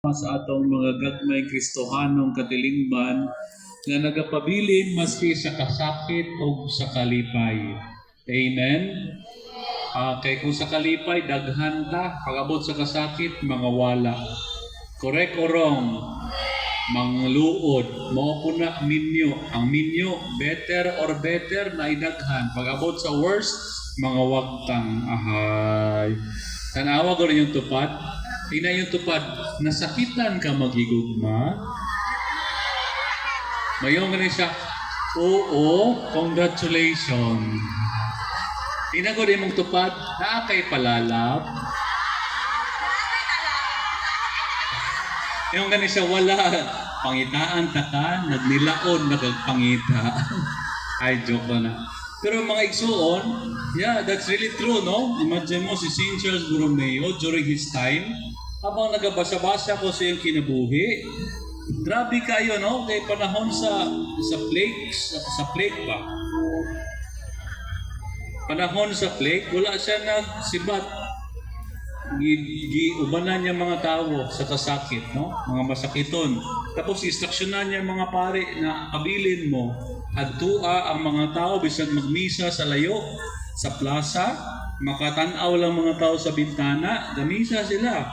sa atong mga gagmay Kristohanong katilingban nga nagapabilin maski sa kasakit o sa kalipay. Amen? Kay kung sa kalipay, daghan ta. Pag-abot sa kasakit, mga wala. Correct or wrong? Mangluod. Mao po na minyo. Ang minyo, better na idaghan. Pag-abot sa worst, mga wagtang ahay. Tanawa ko rin yung tupad. Tingnan yung tupad, nasakitan ka maghigugma. Mayroon ka rin siya, oo, congratulations. Tingnan ko rin mong tupad, kay palalap. Yung ganin siya, wala. Pangitaan ta ka, nagnilaon, nagpangita. Ay, joke na. Pero mga igsuon, yeah, that's really true, no? Imagine mo si St. Charles Borromeo during his time, habang nagabasa-basa ko sa iyong kinabuhi, grabe kayo, no? Kay panahon sa plague ba? Panahon sa plague, wala siya nagsibat. Giubanan niya mga tao sa kasakit, no? Mga masakiton. Tapos instruksyonan niya mga pare na abilin mo. Adtua ang mga tao bisag magmisa sa layo, sa plaza, makatanaw lang mga tao sa bintana, gamisa sila.